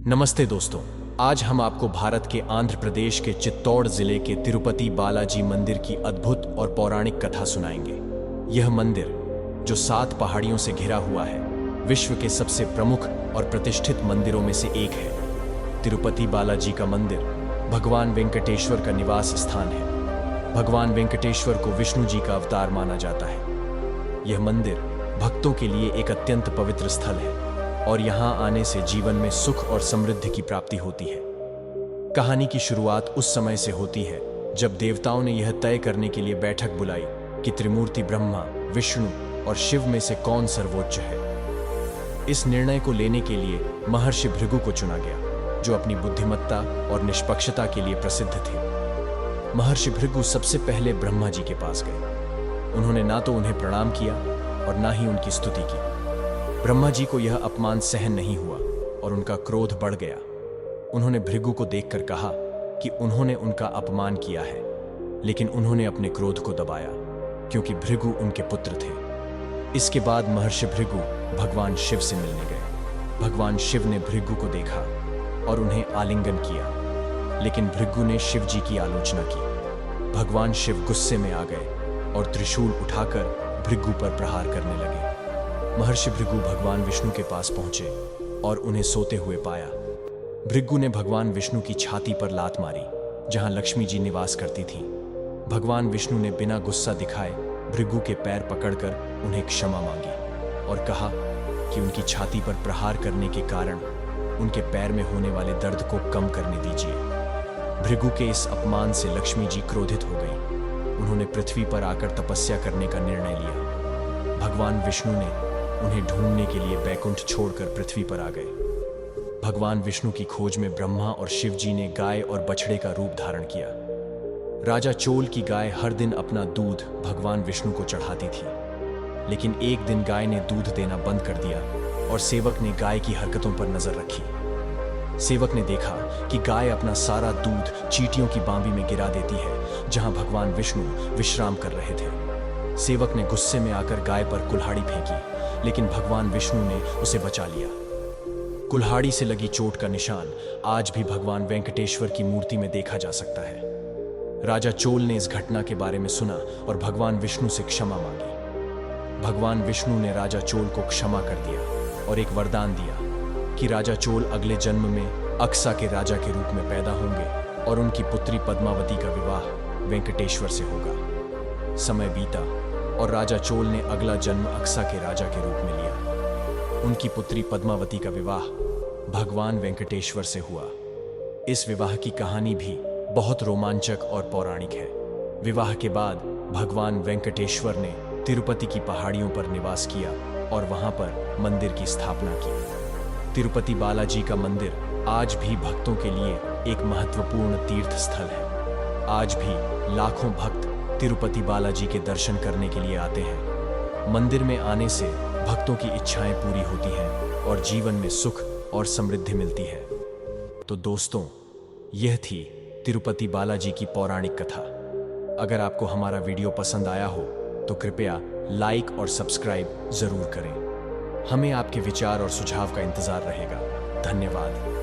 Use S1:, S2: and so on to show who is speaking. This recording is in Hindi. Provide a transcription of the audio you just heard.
S1: नमस्ते दोस्तों, आज हम आपको भारत के आंध्र प्रदेश के चित्तौड़ जिले के तिरुपति बालाजी मंदिर की अद्भुत और पौराणिक कथा सुनाएंगे। यह मंदिर, जो 7 पहाड़ियों से घिरा हुआ है, विश्व के सबसे प्रमुख और प्रतिष्ठित मंदिरों में से एक है। तिरुपति बालाजी का मंदिर भगवान वेंकटेश्वर का निवास स्थान है। भगवान वेंकटेश्वर को विष्णु जी का अवतार माना जाता है। यह मंदिर भक्तों के लिए एक अत्यंत पवित्र स्थल है और यहाँ आने से जीवन में सुख और समृद्धि की प्राप्ति होती है। कहानी की शुरुआत उस समय से होती है जब देवताओं ने यह तय करने के लिए बैठक बुलाई कि त्रिमूर्ति ब्रह्मा, विष्णु और शिव में से कौन सर्वोच्च है। इस निर्णय को लेने के लिए महर्षि भृगु को चुना गया, जो अपनी बुद्धिमत्ता और निष्पक्षता के लिए प्रसिद्ध थे। महर्षि भृगु सबसे पहले ब्रह्मा जी के पास गए। उन्होंने ना तो उन्हें प्रणाम किया और ना ही उनकी स्तुति की। ब्रह्मा जी को यह अपमान सहन नहीं हुआ और उनका क्रोध बढ़ गया। उन्होंने भृगु को देखकर कहा कि उन्होंने उनका अपमान किया है, लेकिन उन्होंने अपने क्रोध को दबाया क्योंकि भृगु उनके पुत्र थे। इसके बाद महर्षि भृगु भगवान शिव से मिलने गए। भगवान शिव ने भृगु को देखा और उन्हें आलिंगन किया, लेकिन भृगु ने शिव जी की आलोचना की। भगवान शिव गुस्से में आ गए और त्रिशूल उठाकर भृगु पर प्रहार करने लगे। महर्षि भृगु भगवान विष्णु के पास पहुंचे और उन्हें सोते हुए पाया। भृगु ने भगवान विष्णु की छाती पर लात मारी, जहां लक्ष्मी जी निवास करती थीं। भगवान विष्णु ने बिना गुस्सा दिखाए भृगु के पैर पकड़कर उन्हें क्षमा मांगी और कहा कि उनकी छाती पर प्रहार करने के कारण उनके पैर में होने वाले दर्द को कम करने दीजिए। भृगु के इस अपमान से लक्ष्मी जी क्रोधित हो गई। उन्होंने पृथ्वी पर आकर तपस्या करने का निर्णय लिया। भगवान विष्णु ने उन्हें ढूंढने के लिए बैकुंठ छोड़कर पृथ्वी पर आ गए। भगवान विष्णु की खोज में ब्रह्मा और शिव जी ने गाय और बछड़े का रूप धारण किया। राजा चोल की गाय हर दिन अपना दूध भगवान विष्णु को चढ़ाती थी, लेकिन एक दिन गाय ने दूध देना बंद कर दिया और सेवक ने गाय की हरकतों पर नजर रखी। सेवक ने देखा कि गाय अपना सारा दूध चींटियों की बांबी में गिरा देती है, जहां भगवान विष्णु विश्राम कर रहे थे। सेवक ने गुस्से में आकर गाय पर कुल्हाड़ी फेंकी, लेकिन भगवान विष्णु ने उसे बचा लिया। कुल्हाड़ी से लगी चोट का निशान आज भी भगवान वेंकटेश्वर की मूर्ति में देखा जा सकता है। राजा चोल ने इस घटना के बारे में सुना और भगवान विष्णु से क्षमा मांगी। भगवान विष्णु ने राजा चोल को क्षमा कर दिया और एक वरदान दिया कि राजा चोल अगले जन्म में अक्सा के राजा के रूप में पैदा होंगे और उनकी पुत्री पद्मावती का विवाह वेंकटेश्वर से होगा। समय बीता और राजा चोल ने अगला जन्म अक्सा के राजा के रूप में लिया। उनकी पुत्री पद्मावती का विवाह भगवान वेंकटेश्वर से हुआ। इस विवाह की कहानी भी बहुत रोमांचक और पौराणिक है। विवाह के बाद भगवान वेंकटेश्वर ने तिरुपति की पहाड़ियों पर निवास किया और वहां पर मंदिर की स्थापना की। तिरुपति बालाजी का मंदिर आज भी भक्तों के लिए एक महत्वपूर्ण तीर्थ स्थल है। आज भी लाखों भक्त तिरुपति बालाजी के दर्शन करने के लिए आते हैं। मंदिर में आने से भक्तों की इच्छाएं पूरी होती हैं और जीवन में सुख और समृद्धि मिलती है। तो दोस्तों, यह थी तिरुपति बालाजी की पौराणिक कथा। अगर आपको हमारा वीडियो पसंद आया हो तो कृपया लाइक और सब्सक्राइब जरूर करें। हमें आपके विचार और सुझाव का इंतजार रहेगा। धन्यवाद।